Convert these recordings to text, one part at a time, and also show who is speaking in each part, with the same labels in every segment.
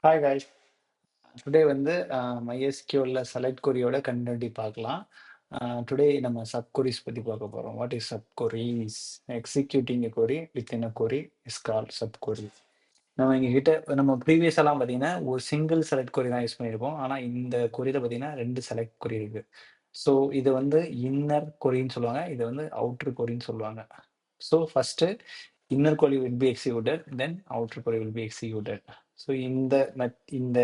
Speaker 1: Hi guys. Today வந்து MySQLல select கொரியோட கன்டினியூட்டி பார்க்கலாம். டுடே நம்ம சப் கொரிஸ் பத்தி பார்க்க போறோம். What is subqueries? Executing a query within a query is called subquery. நம்ம எங்ககிட்ட நம்ம ப்ரீவியஸ் எல்லாம் பார்த்தீங்கன்னா, ஒரு சிங்கிள் செலக்ட் கொரி தான் யூஸ் பண்ணியிருப்போம். ஆனா இந்த கொரியில பார்த்தீங்கன்னா 2 செலக்ட் கொரி இருக்கு. ஸோ இது வந்து இன்னர் கொரின்னு சொல்லுவாங்க. இத வந்து அவுட்டர் கொரின்னு சொல்லுவாங்க. So first inner query will be executed, then outer query will be executed. So இந்த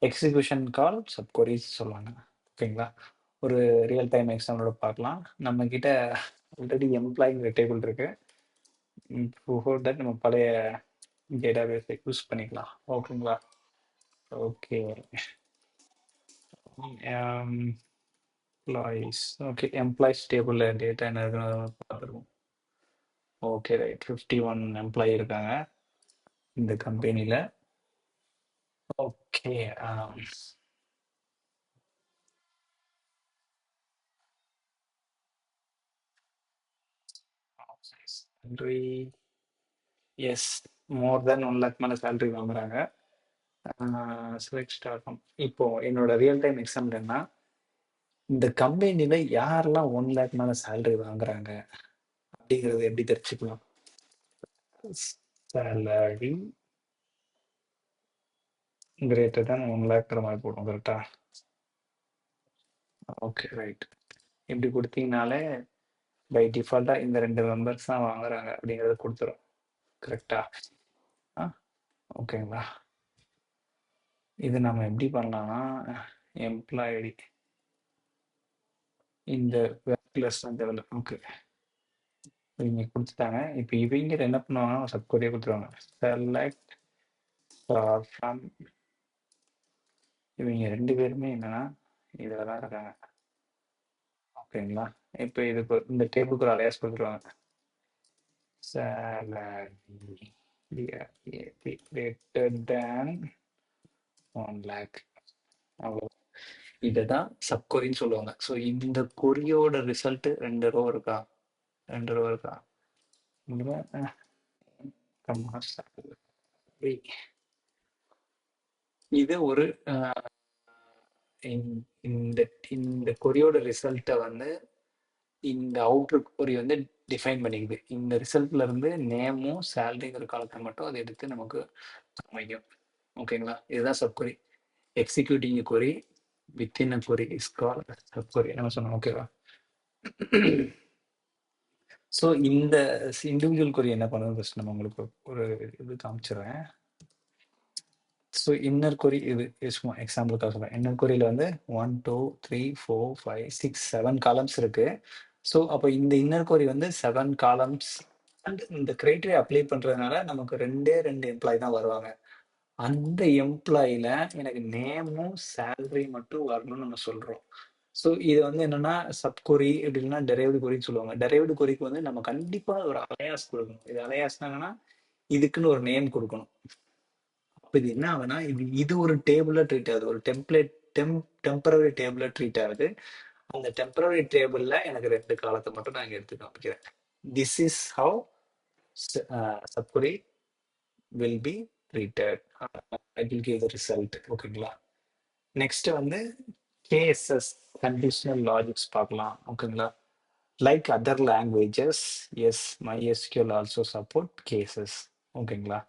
Speaker 1: எக்ஸிகியூஷன் கால் சப் கொரிஸ் சொல்லுவாங்க. ஓகேங்களா? ஒரு ரியல் டைம் எக்ஸாம்பிளோட பார்க்கலாம். நம்ம கிட்ட ஆல்ரெடி எம்ப்ளாய்ங்கிற டேபிள் இருக்கு. பிஃபோர் தட் நம்ம பழைய டேட்டாபேஸை யூஸ் பண்ணிக்கலாம். ஓகேங்களா? ஓகே. எம்ப்ளாயீஸ். ஓகே, எம்ப்ளாயீஸ் டேபிள்ல டேட்டா என்ன இருக்குன்னு பார்த்துருவோம். Okay right. 51 எம்ப்ளாயி இருக்காங்க இந்த கம்பெனில. ஓகே. salary, எஸ், மோர் தென் 1 லேக் மேல சேலரி வாங்குறாங்க. Select start. இப்போ என்னோட ரியல் டைம் எக்ஸாம்பிள் என்ன, இந்த கம்பெனில யாரெல்லாம் 1 லேக் மேல சேலரி வாங்குறாங்க அப்படிங்கறது எப்படி தெரிஞ்சுக்கலாம்? சேலரி கிரேட்டர் தேன் 1 லேக்ங்கிற மாதிரி போடும். கரெக்டா? Okay right. இப்படி கொடுத்தீங்கனாலே பை டிஃபால்ட்டா இந்த 2 மெம்பர்ஸ் தான் வாங்குறாங்க அப்படிங்கறத கொடுத்துரும். கரெக்டா? ஓகேங்களா? இது நம்ம எப்படி பண்ணலாம்னா, எம்ப்ளாயி இந்த ஒர்க்லெஸ் லெவல். ஓகே, இவங்க கொடுத்துட்டாங்க. இப்போ இவங்க என்ன பண்ணுவாங்கன்னா சப் கொரியா கொடுத்துருவாங்க. Select from. இவங்க 2 பேருமே என்னன்னா இதில் தான் இருக்காங்க. ஓகேங்களா? இப்போ இதுக்கு இந்த டேபிளுக்கு ஒரு அலையாஸ் கொடுத்துருவாங்க. salary greater than 1 lakh. அவ்வளோ. இதை தான் சப் கொரின்னு சொல்லுவாங்க. ஸோ இந்த கொரியோட ரிசல்ட் 2 ரோ இருக்கா? 2 ரோ இருக்கா? இது ஒரு இந்த இந்த கொரியோட ரிசல்ட்டை வந்து இந்த அவுட்ரு கொரி வந்து டிஃபைன் பண்ணிக்குது. இந்த ரிசல்ட்ல இருந்து நேமும் சேலரிங்கிற காலத்தை மட்டும் அதை எடுத்து நமக்கு அமைக்கும். ஓகேங்களா? இதுதான் subquery. Executing query within a query is call subquery. நம்ம சொன்னோம். ஓகேவா? ஸோ இந்த இண்டிவிஜுவல் கொரி என்ன பண்ணுறது ஃபர்ஸ்ட் நம்ம உங்களுக்கு ஒரு இது காமிச்சிடுறேன். ஸோ இன்னர் கொரி இது சும்மா எக்ஸாம்பிளுக்காக சொல்கிறேன். இன்னர் கொரியில் வந்து 1 2 3 4 5 6 7 காலம்ஸ் இருக்கு. ஸோ அப்போ இந்த இன்னர் கொரி வந்து 7 காலம்ஸ் அண்ட் இந்த கிரைட்டீரியா அப்ளை பண்ணுறதுனால நமக்கு 2 எம்ப்ளாய் தான் வருவாங்க. அந்த எம்ப்ளாயில எனக்கு நேமும் சேலரி மட்டும் வரணும்னு நம்ம சொல்கிறோம். ஸோ இது வந்து என்னன்னா சப் கொரி எப்படின்னா டெரைவ்டு கொரின்னு சொல்லுவாங்க. டெரைவ்டு கொரிக்கு வந்து நம்ம கண்டிப்பாக ஒரு அலையாஸ் கொடுக்கணும். இது அலையாஸ்னாங்கன்னா இதுக்குன்னு ஒரு நேம் கொடுக்கணும். அப்போ இது என்ன ஆகுதுன்னா இது ஒரு டேபிள்ல ட்ரீட் ஆகுது. ஒரு டெம்பரரி டேபிள்ல ட்ரீட் ஆகுது. அந்த டெம்பரரி டேபிள்ல எனக்கு 2 காலத்தை மட்டும் நான் இங்க எடுத்து காமிக்கிறேன். This is how subquery will be treated. I will give the result. ஓகேங்களா? நெக்ஸ்ட் வந்து கேசஸ், கண்டிஷனல் லாஜிக்ஸ் பார்க்கலாம். ஓகேங்களா? Like other languages, yes MySQL also support cases. ஓகேங்களா?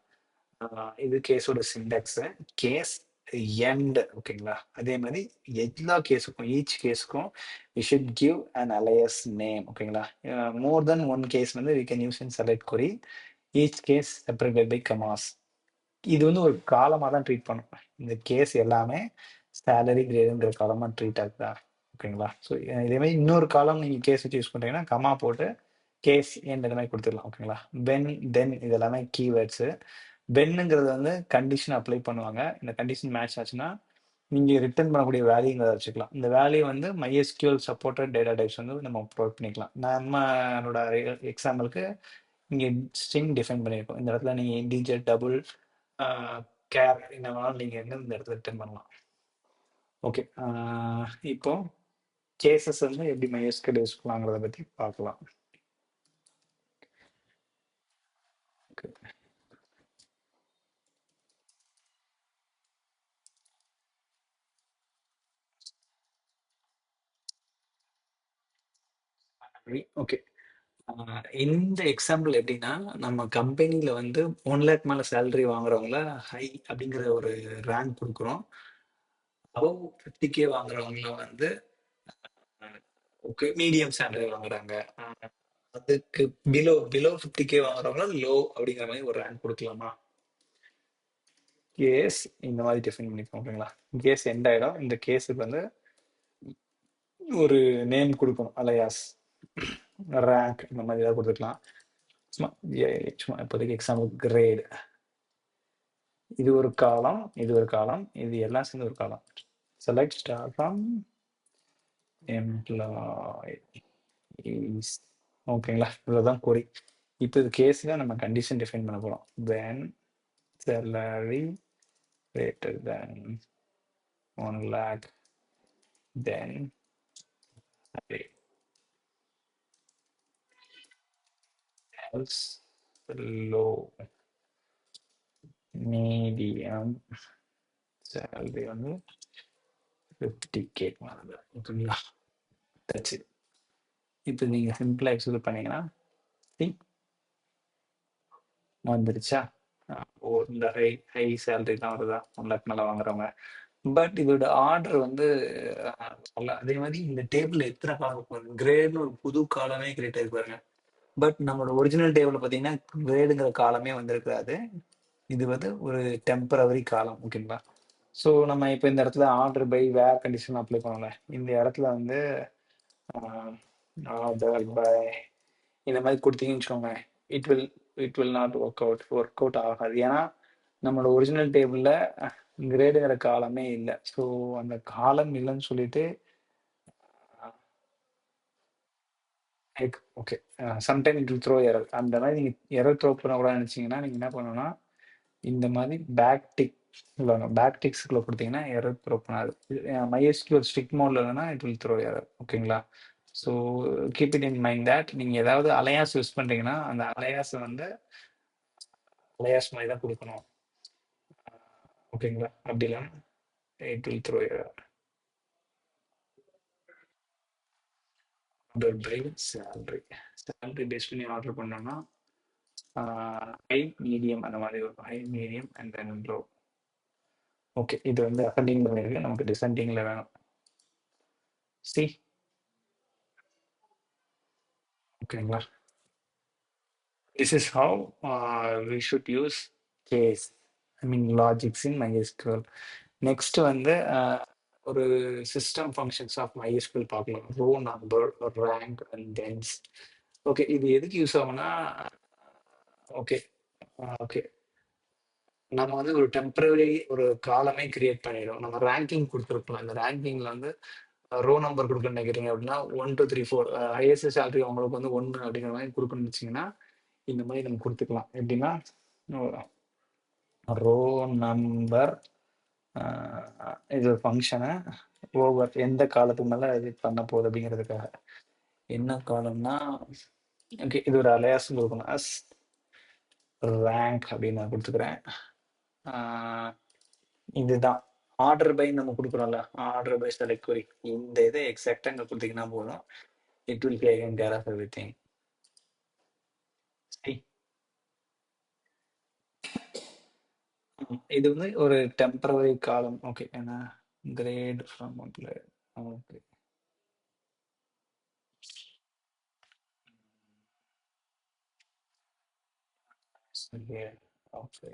Speaker 1: இது கேஸோட சிண்டெக்ஸ். Case end. ஓகேங்களா? அதே மாதிரி எல்லா கேஸுக்கும் ஈச் கேஸுக்கும் we should give an alias name. ஓகேங்களா? மோர் தென் 1 கேஸ் வந்து we can use in select query. Each case separated by commas. இது வந்து ஒரு காலமாக தான் ட்ரீட் பண்ணும். இந்த கேஸ் எல்லாமே சேலரி கிரேடுங்கிற காலமாக ட்ரீட் ஆகுதா? ஓகேங்களா? ஸோ இதே மாதிரி இன்னொரு காலம் நீங்கள் கேஸ் வச்சு யூஸ் பண்ணுறீங்கன்னா கமா போட்டு கேஸ் எண்ட் இந்த மாதிரி கொடுத்துடலாம். ஓகேங்களா? வென், தென் இது எல்லாமே கீவேர்ட்ஸு. வென்னுங்கிறது வந்து கண்டிஷன் அப்ளை பண்ணுவாங்க. இந்த கண்டிஷன் மேட்ச் ஆச்சுன்னா நீங்கள் ரிட்டர்ன் பண்ணக்கூடிய வேல்யூங்கிறத வச்சுக்கலாம். இந்த வேல்யூ வந்து MySQL சப்போர்ட்டட் டேட்டா டைப்ஸ் வந்து நம்ம ப்ரொவைட் பண்ணிக்கலாம். நம்மளோட எக்ஸாம்பிளுக்கு இங்கே ஸ்ட்ரிங் டிஃபைன் பண்ணியிருக்கோம். இந்த இடத்துல நீங்கள் இன்டிஜர், டபுள், கேர் என்ன வேணாலும் நீங்கள் இந்த இடத்துல ரிட்டர்ன் பண்ணலாம். ஓகே. இப்போ கேசஸ் வந்து எப்படி MySQL யூஸ் பண்ணலாங்கிறத பற்றி பார்க்கலாம். ஓகே. ஓகே. இந்த எக்ஸாம்பிள் எப்படின்னா, நம்ம கம்பெனில வந்து 1,00,000 மேல சேலரி வாங்குறவங்கள ஹை அப்படிங்கிற ஒரு ரேங்க் குடுக்குறோம். அபோவ் 50K வாங்குறவங்கள வந்து ஓகே மீடியம் சேலரி வாங்குறாங்க. அ அதுக்கு பிலோ பிலோ 50K வாங்குறவங்கள லோ அப்படிங்கிற மாரி ஒரு ரேங்க் குடுக்கலாமா? கேஸ் இந்த மாரி டிஃபைன் பண்ணிப்போம் ஓகேங்களா? கேஸ் எண்ட் ஆயிடும். இந்த கேஸுக்கு வந்து ஒரு நேம் குடுக்கணும். அலையாஸ், ரேங்க் இந்த மாரி ஏதாவது குடுத்துக்கலாம். சும்மா சும்மா இப்போதைக்கு எக்ஸாம்பிள் கிரேட். இது ஒரு காலம், இது ஒரு காலம், இது எல்லாம் சேர்ந்து ஒரு காலம். Select star from employees. ஓகேங்களா? இவ்வளவுதான் கொரி. இப்போ இது கேஸ்ல நம்ம கண்டிஷன் டிஃபைன் பண்ண போறோம். when salary greater than 1 lakh then pay else low medium salary வந்து 50K ஓகேங்களா? That's it. இப்போ நீங்க சிம்பிளா எக்ஸிக்யூட் பண்ணீங்கன்னா see, வந்துருச்சா? ஓ இந்த ஹை ஹை சேலரி தான் வருதா 1 லேக் மேல வாங்குறவங்க. பட் இதோட ஆர்டர் வந்து அதே மாதிரி இந்த டேபிள் எத்தனை காலம் கிரேட்னு ஒரு புது காலமே கிரியேட் ஆகி பாருங்க. பட் நம்மளோட ஒரிஜினல் டேபிள் பார்த்தீங்கன்னா கிரேடுங்கிற காலமே வந்திருக்காது. இது வந்து ஒரு டெம்பரவரி காலம் ஓகேங்களா? ஸோ நம்ம இப்போ இந்த இடத்துல order by where condition apply பண்ணல. இந்த இடத்துல வந்து ஆர்டர் பை இந்த மாதிரி கொடுத்தீங்கன்னு வச்சுக்கோங்க, it will not work out ஆகாது. ஏன்னா நம்மளோட ஒரிஜினல் டேபிள்ல கிரேடுங்கிற காலமே இல்லை. ஸோ அந்த காலம் இல்லைன்னு சொல்லிட்டு okay sometime it will throw error. அந்த மாதிரி நீங்க எரர் த்ரோ பண்ண கூட நினைச்சீங்கன்னா நீங்க என்ன பண்ணணும்னா இந்த மாதிரி பேக் டிக் பேக் டிக்ஸ்குள்ள கொடுத்தீங்கன்னா எரர் த்ரோ பண்ணாது. MySQL ஸ்ட்ரிக் மோட்ல இல்லைன்னா இட் வில் த்ரோ எரர் ஓகேங்களா? So keep it in mind that நீங்க ஏதாவது அலையாஸ் யூஸ் பண்றீங்கன்னா அந்த அலையாஸ் வந்து அலையாஸ் மாதிரி தான் கொடுக்கணும் ஓகேங்களா? அப்படி இல்லைன்னா it will throw error. Order by salary salary base பண்ணி ஆர்டர் பண்ணோம்னா ஹை மீடியம் அந்த மாதிரி வரும். High medium and then low. Okay இது வந்து அசெண்டிங் பண்ணிருக்கு, நமக்கு டிசெண்டிங்ல வேணும். சி ஓகேங்களா? This is how we should use case I mean logics in MySQL. Next வந்து ஒரு சிஸ்டம் ஃபங்க்ஷன்ஸ் ஆஃப் MySQL பார்க்கலாம். Row number, rank and dense. Okay இது எதுக்கு யூஸ் ஆகும்னா ஓகே ஓகே நம்ம வந்து ஒரு டெம்பரரி ஒரு காலமே கிரியேட் பண்ணிடும். நம்ம ரேங்கிங் கொடுத்துருக்கலாம். அந்த ரேங்கிங்ல வந்து ரோ நம்பர் கொடுக்கணும்னு நினைக்கிறீங்க அப்படின்னா 1 2 3 4 ஹையஸ்ட் சேலரி அவங்களுக்கு வந்து 1 அப்படிங்கிற மாதிரி கொடுக்கணும்னு வச்சிங்கன்னா இந்த மாதிரி நம்ம கொடுத்துக்கலாம். எப்படின்னா ரோ நம்பர் இது ஒரு ஃபங்க்ஷனை ஓவர் எந்த காலத்துக்கு மேலே இது பண்ண போகுது அப்படிங்கிறதுக்காக. என்ன காலம்னா ஓகே இது ஒரு அலையாஸ் கொடுக்கணும். அஸ் ரேங்க் அப்படின்னு நான் கொடுத்துக்கிறேன். இதுதான் ஆர்டர் பை நம்ம கொடுக்குறோம்ல, ஆர்டர் பை செலக்ட் query. இந்த இதை எக்ஸாக்டா இங்க கொடுத்தீங்கன்னா போதும், it will take care of everything. இது வந்து ஒரு டெம்பரவரி காலம் ஓகே. ஏன்னா கிரேட் ஃப்ரம் okay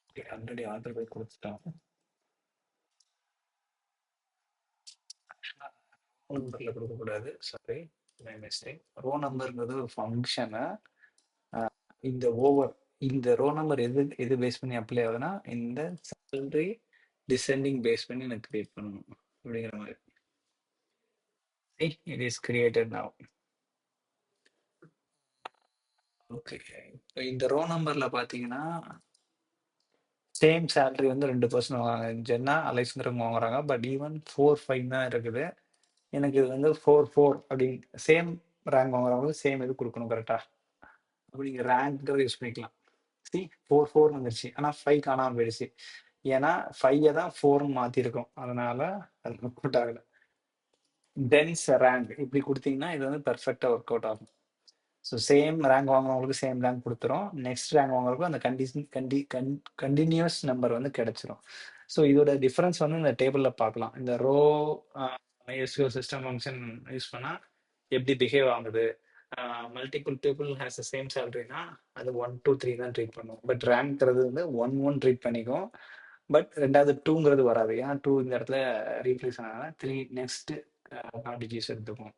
Speaker 1: okay already order by கொடுத்துட்டோம். ரோ நம்பர்ல கொடுக்கக்கூடாது, சாரி மை மிஸ்டேக். ரோ நம்பர்ங்கிறது ஒரு ஃபங்க்ஷனை இந்த ஓவர் இந்த ரோ நம்பர் எது எது பேஸ் பண்ணி அப்ளை ஆகுதுன்னா இந்த சேலரி டிசெண்டிங் பேஸ் பண்ணி எனக்கு கிரியேட் பண்ணணும் அப்படிங்கிற மாதிரி. It is created now. Okay இந்த ரோ நம்பர்ல பாத்தீங்கன்னா சேம் சேலரி வந்து 2 பர்சன் வாங்குறாங்க. ஜென்னா அலைசுந்தரம் வாங்குறாங்க. பட் ஈவன் 4 5 தான் இருக்குது. எனக்கு இது வந்து 4 அப்படின்னு சேம் ரேங்க் வாங்குறவங்களுக்கு சேம் இது கொடுக்கணும் கரெக்டா? அப்போ நீங்க ரேங்க் யூஸ் பண்ணிக்கலாம். சி 4 வந்துருச்சு, ஆனா 5 காணாம போயிடுச்சு. ஏன்னா 5 தான் 4 மாத்திருக்கோம், அதனால அது ஒர்க் அவுட் ஆகல. டென்ஸ் ரேங்க் இப்படி கொடுத்தீங்கன்னா இது வந்து பெர்ஃபெக்டா ஒர்க் அவுட் ஆகும். ஸோ சேம் ரேங்க் வாங்குறவங்களுக்கு சேம் ரேங்க் கொடுத்துரும். நெக்ஸ்ட் ரேங்க் வாங்குறவங்களுக்கும் அந்த கண்டினியூஸ் நம்பர் வந்து கிடைச்சிரும். ஸோ இதோட டிஃபரன்ஸ் வந்து இந்த டேபிளில் பார்க்கலாம். இந்த row SQL system function use பண்ணால் எப்படி பிஹேவ் ஆகுது. Multiple people has the same சேலரினா அது 1 2 3 தான் ட்ரீட் பண்ணும். பட் ரேங்க்ங்கிறது வந்து 1 1 ட்ரீட் பண்ணிக்கும். பட் ரெண்டாவது 2ங்கிறது வராது. ஏன்னா 2 இந்த இடத்துல ரீப்ளேஸ் ஆனால 3 நெக்ஸ்ட் டிஜிட்ஸ் எடுத்துக்கும்.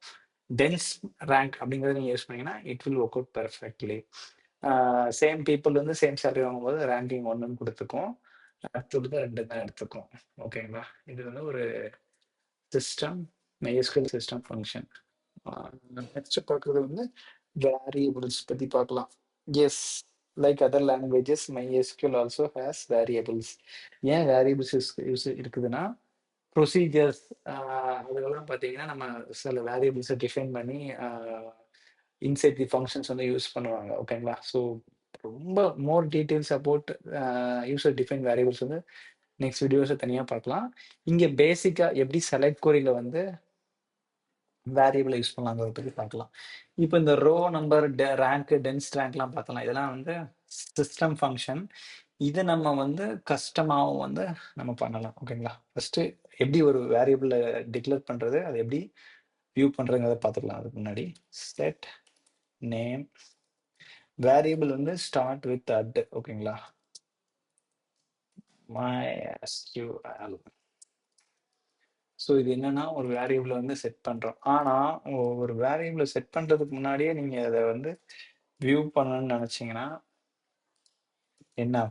Speaker 1: டென்ஸ் ரேங்க் அப்படிங்கிறது நீங்கள் யூஸ் பண்ணீங்கன்னா it will work out perfectly. Same people வந்து சேம் சேலரி வாங்கும்போது ரேங்கிங் 1ன்னு கொடுத்துக்கும், அடுத்தது 2 தான் எடுத்துக்கும். ஓகேங்களா? இது வந்து ஒரு system MySQL system function. Next பார்க்குறது வந்து வேரியபிள்ஸ் பற்றி பார்க்கலாம். Yes, like other languages MySQL also has variables. ஏன் வேரியபிள்ஸ் யூஸ் இருக்குதுன்னா ப்ரொசீஜர்ஸ் அதெல்லாம் பார்த்தீங்கன்னா நம்ம சில வேரியபிள்ஸை டிஃபைன் பண்ணி இன்சைட் தி ஃபங்க்ஷன்ஸ் வந்து யூஸ் பண்ணுவாங்க. ஓகேங்களா? ஸோ ரொம்ப மோர் details about user define variables வந்து நெக்ஸ்ட் வீடியோஸை தனியாக பார்க்கலாம். இங்கே பேசிக்காக எப்படி செலக்ட் கொரியில் வந்து வேரியபிளை யூஸ் பண்ணலாங்கிறத பற்றி பார்க்கலாம். இப்போ இந்த ரோ நம்பர் ரேங்க் டென்ஸ் ரேங்க்லாம் பார்த்தலாம். இதெல்லாம் வந்து சிஸ்டம் ஃபங்க்ஷன். இதை நம்ம வந்து கஸ்டமாகவும் வந்து நம்ம பண்ணலாம். ஓகேங்களா? ஃபஸ்ட்டு எப்படி ஒரு வேரியபிளை டிக்ளேர் பண்ணுறது, அதை எப்படி வியூ பண்ணுறதுங்கிறத பார்த்துக்கலாம். அதுக்கு முன்னாடி செட் நேம் வேரியபிள் வந்து ஸ்டார்ட் வித் அட். ஓகேங்களா? MySQL. ஸோ இது என்னன்னா ஒரு வேரியபிளை வந்து செட் பண்ணுறோம். ஆனால் ஒரு வேரியபிளை செட் பண்ணுறதுக்கு முன்னாடியே நீங்கள் அதை வந்து வியூ பண்ணணும்னு நினச்சிங்கன்னா என்ன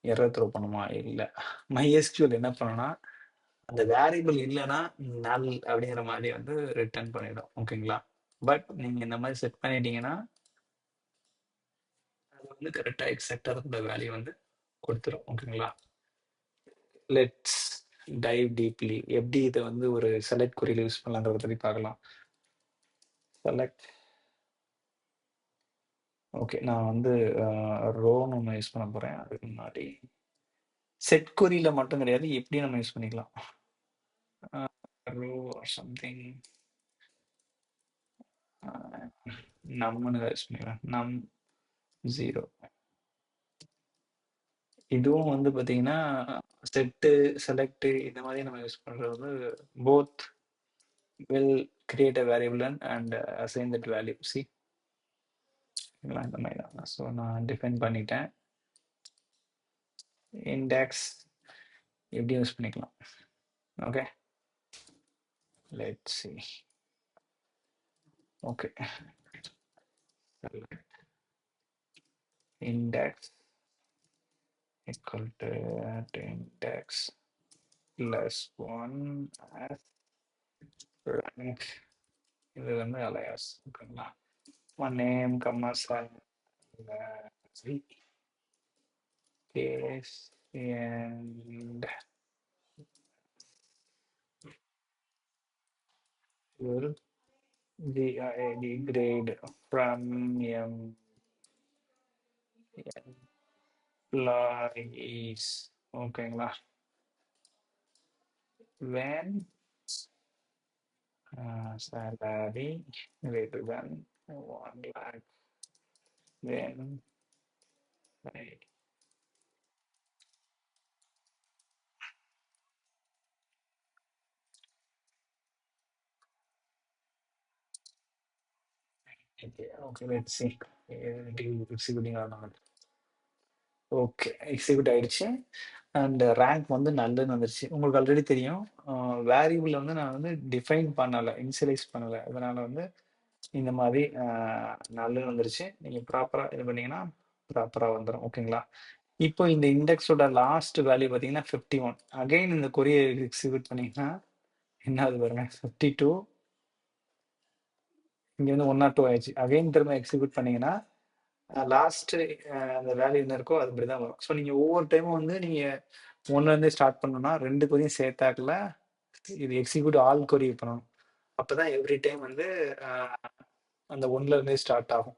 Speaker 1: எரர் த்ரோ பண்ணுமா? இல்லை. MySQL என்ன பண்ணணும்னா அந்த வேரியபிள் இல்லைன்னா நல் அப்படிங்கிற மாதிரி வந்து ரிட்டர்ன் பண்ணிடும். ஓகேங்களா? பட் நீங்கள் இந்த மாதிரி செட் பண்ணிட்டீங்கன்னா அது வந்து கரெக்டாக எக்ஸாக்டாக வேல்யூ வந்து கொடுத்துரும். ஓகேங்களா? லெட்ஸ் டைவ் டீப்லி எப்படி இதை வந்து ஒரு செலக்ட் கொரியில் யூஸ் பண்ணலாங்கிறத பற்றி பார்க்கலாம். செலக்ட். ஓகே, நான் வந்து ரோன்னு ஒன்று யூஸ் பண்ண போகிறேன். அதுக்கு முன்னாடி செட் கொரியில் மட்டும் கிடையாது, எப்படி நம்ம யூஸ் பண்ணிக்கலாம். ரோ ஆர் சம்திங் நம்மன்னு யூஸ் பண்ணிக்கலாம். நம் 0. இதுவும் வந்து பார்த்தீங்கன்னா செட்டு செலக்ட் இந்த மாதிரி நம்ம யூஸ் பண்ணுறது வந்து both will create a variable and assign that value. C இதெல்லாம் இந்த மாதிரி தான். ஸோ நான் டிஃபைன் பண்ணிட்டேன். இண்டெக்ஸ் எப்படி யூஸ் பண்ணிக்கலாம். Okay, let's see. Okay, index equal to index plus 1 as rank. இது வந்து alias. ஓகேங்களா? one name comma salary case and will GID grade from employees. ஓகேங்களா? when salary greater than 1 lakh, then okay, let's see executing or not. Okay, execute ஆயிடுச்சு. And rank வந்து நல்லுன்னு வந்துருச்சு. உங்களுக்கு already தெரியும் variable வந்து நான் வந்து டிஃபைன் பண்ணலை, இனிஷியலைஸ் பண்ணலை. அதனால வந்து இந்த மாதிரி நல்லுன்னு வந்துருச்சு. நீங்கள் ப்ராப்பராக இது பண்ணீங்கன்னா ப்ராப்பராக வந்துடும். ஓகேங்களா? இப்போ இந்த இண்டெக்ஸோட லாஸ்ட் வேல்யூ பார்த்தீங்கன்னா 51. அகைன் இந்த கொரியை எக்ஸிக்யூட் பண்ணீங்கன்னா என்ன ஆகுது பாருங்க, 52. இங்கே வந்து 102 ஆயிடுச்சு. அகைன் திரும்ப எக்ஸிக்யூட் பண்ணீங்கன்னா லாஸ்ட் அந்த வேல்யூ என்ன இருக்கோ அது தான் வரும். ஸோ நீங்கள் ஒவ்வொரு டைமும் வந்து நீங்கள் ஒன்றுலேருந்தே ஸ்டார்ட் பண்ணணும்னா 2 கொரியும் சேர்த்தாக்கல இது எக்ஸிக்யூட் ஆல் கொரி பண்ணணும். அப்பதான் எவ்ரி டைம் வந்து அந்த ஒன்ல இருந்தே ஸ்டார்ட் ஆகும்.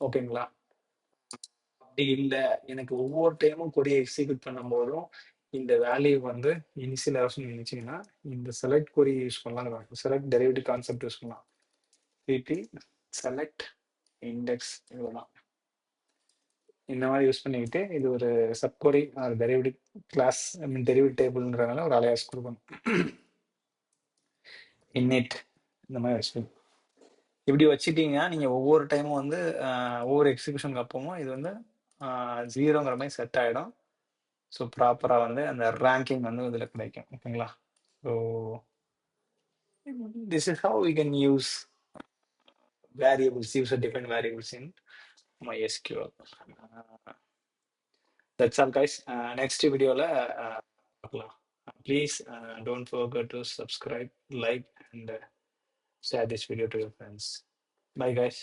Speaker 1: ஓகேங்களா? அப்படி இல்ல, எனக்கு ஒவ்வொரு டைமும் கொடியை எக்ஸிக்யூட் பண்ணும்போதும் இந்த வேல்யூ வந்து இனிஷியல் ஆப்ஷன் நினைச்சீங்கன்னா இந்த செலக்ட் கொரி யூஸ் பண்ணலாம். செலக்ட் டெரிவேட்டிவ் கான்செப்ட் யூஸ் பண்ணலாம். பிபி செலக்ட் இண்டெக்ஸ் இவ்வளவுதான். இந்த மாதிரி யூஸ் பண்ணிக்கிட்டு இது ஒரு சப்கொரி டெரிவேட்டிவ் கிளாஸ் ஐ மீன் டெரிவேட்டிவ் டேபிள்ன்றதுனால ஒரு அலையாஸ் கொடுக்கணும். இன்னிட் இந்த மாதிரி வச்சுக்கணும். இப்படி வச்சுட்டீங்கன்னா நீங்க ஒவ்வொரு டைமும் வந்து ஒவ்வொரு எக்ஸிபிஷனுக்கு அப்பவும் இது வந்து 0ங்கிற மாதிரி செட் ஆயிடும். ஸோ ப்ராப்பரா வந்து அந்த ரேங்கிங் வந்து இதுல கிடைக்கும். ஓகேங்களா? So this is how we can use variables, user define variables in MySQL. That's all guys. Next வீடியோல பார்க்கலாம். Please don't forget to subscribe, like and share this video to your friends. Bye guys.